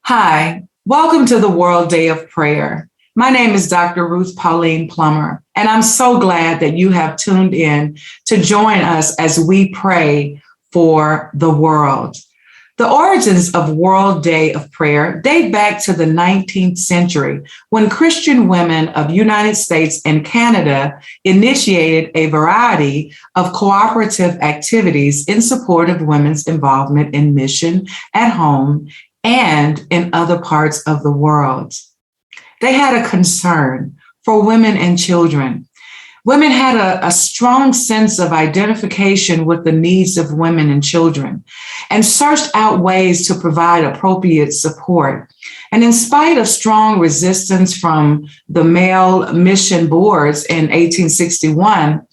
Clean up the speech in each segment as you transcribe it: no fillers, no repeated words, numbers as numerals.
Hi, welcome to the World Day of Prayer. My name is Dr. Ruth Pauline Plummer, and I'm so glad that you have tuned in to join us as we pray for the world. The origins of World Day of Prayer date back to the 19th century when Christian women of United States and Canada initiated a variety of cooperative activities in support of women's involvement in mission at home and in other parts of the world. They had a concern for women and children. Women had a strong sense of identification with the needs of women and children and searched out ways to provide appropriate support. And in spite of strong resistance from the male mission boards in 1861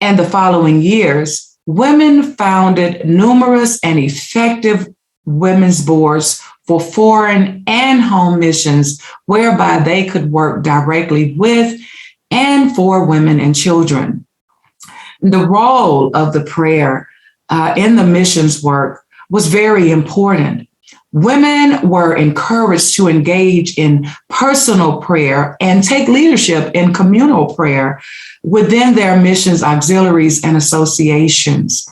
and the following years, women founded numerous and effective women's boards for foreign and home missions, whereby they could work directly with and for women and children. The role of the prayer in the missions work was very important. Women were encouraged to engage in personal prayer and take leadership in communal prayer within their missions auxiliaries and associations.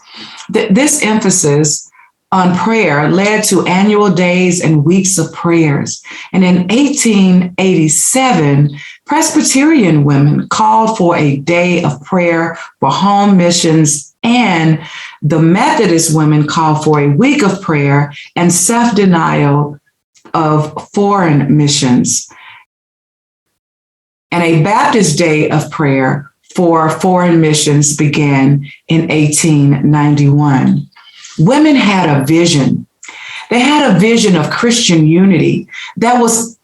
This emphasis on prayer led to annual days and weeks of prayers. And in 1887, Presbyterian women called for a day of prayer for home missions, and the Methodist women called for a week of prayer and self-denial of foreign missions, and a Baptist day of prayer for foreign missions began in 1891. Women had a vision. They had a vision of Christian unity that was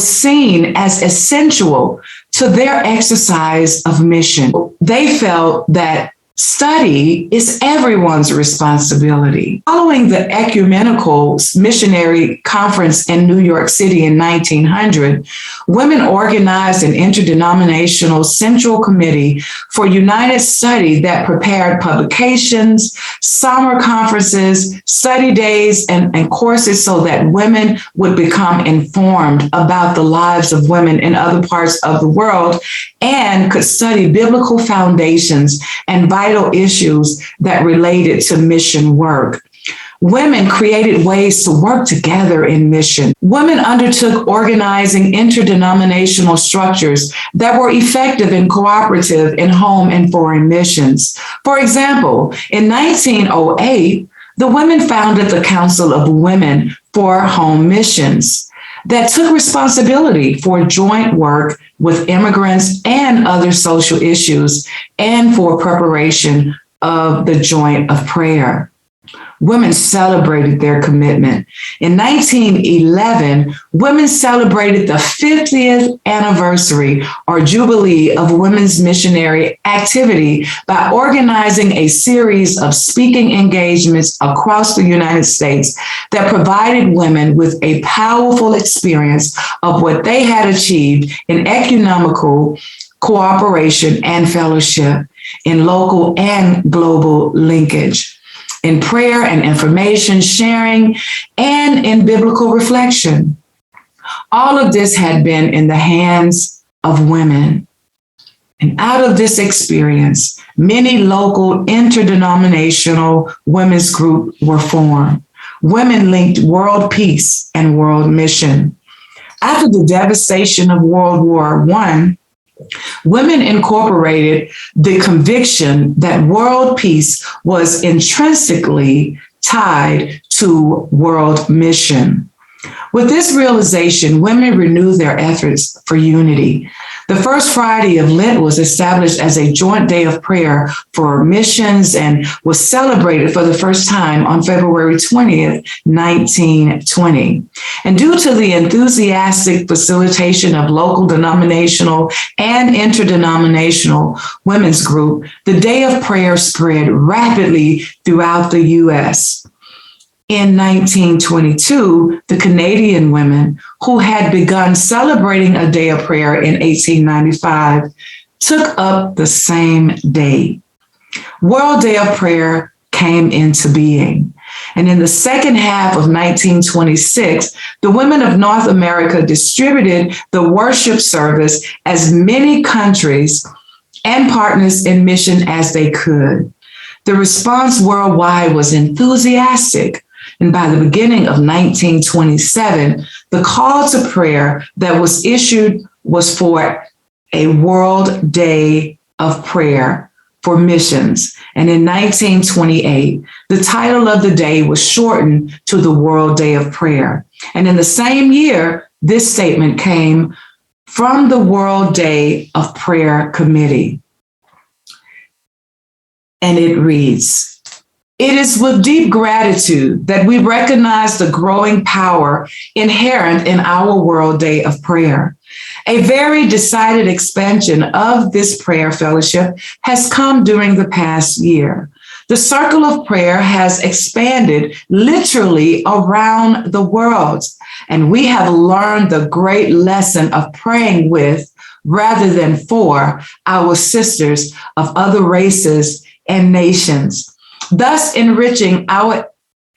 seen as essential to their exercise of mission. They felt that study is everyone's responsibility. Following the Ecumenical Missionary Conference in New York City in 1900, women organized an interdenominational central committee for united study that prepared publications, summer conferences, study days, and courses so that women would become informed about the lives of women in other parts of the world and could study biblical foundations and vital issues that related to mission work. Women created ways to work together in mission. Women undertook organizing interdenominational structures that were effective and cooperative in home and foreign missions. For example, in 1908, the women founded the Council of Women for Home Missions that took responsibility for joint work with immigrants and other social issues and for preparation of the joint of prayer. Women celebrated their commitment. In 1911, women celebrated the 50th anniversary or jubilee of women's missionary activity by organizing a series of speaking engagements across the United States that provided women with a powerful experience of what they had achieved in economical cooperation and fellowship, in local and global linkage, in prayer and information sharing, and in biblical reflection. All of this had been in the hands of women. And out of this experience, many local interdenominational women's groups were formed. Women linked world peace and world mission. After the devastation of World War I, women incorporated the conviction that world peace was intrinsically tied to world mission. With this realization, women renewed their efforts for unity. The first Friday of Lent was established as a joint day of prayer for missions and was celebrated for the first time on February 20th, 1920. And due to the enthusiastic facilitation of local denominational and interdenominational women's group, the day of prayer spread rapidly throughout the U.S. In 1922, the Canadian women who had begun celebrating a day of prayer in 1895 took up the same day. World Day of Prayer came into being. And in the second half of 1926, the women of North America distributed the worship service as many countries and partners in mission as they could. The response worldwide was enthusiastic. And by the beginning of 1927, the call to prayer that was issued was for a World Day of Prayer for missions. And in 1928, the title of the day was shortened to the World Day of Prayer. And in the same year, this statement came from the World Day of Prayer Committee. And it reads, "It is with deep gratitude that we recognize the growing power inherent in our World Day of Prayer. A very decided expansion of this prayer fellowship has come during the past year. The circle of prayer has expanded literally around the world, and we have learned the great lesson of praying with rather than for our sisters of other races and nations, thus enriching our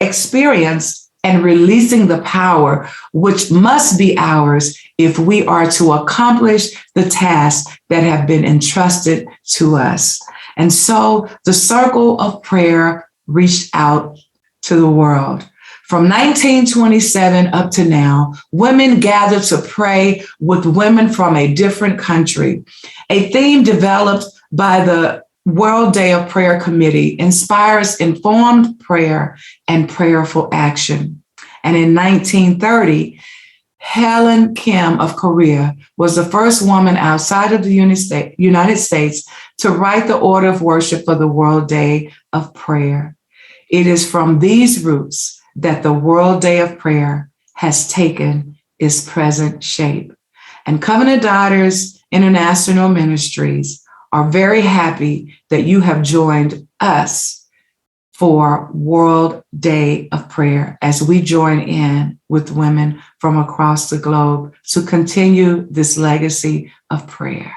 experience and releasing the power which must be ours if we are to accomplish the tasks that have been entrusted to us." And so the circle of prayer reached out to the world. From 1927 up to now, women gather to pray with women from a different country. A theme developed by the World Day of Prayer Committee inspires informed prayer and prayerful action. And in 1930, Helen Kim of Korea was the first woman outside of the United States to write the order of worship for the World Day of Prayer. It is from these roots that the World Day of Prayer has taken its present shape. And Covenant Daughters International Ministries are very happy that you have joined us for World Day of Prayer as we join in with women from across the globe to continue this legacy of prayer.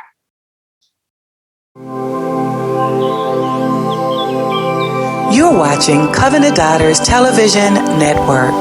You're watching Covenant Daughters Television Network.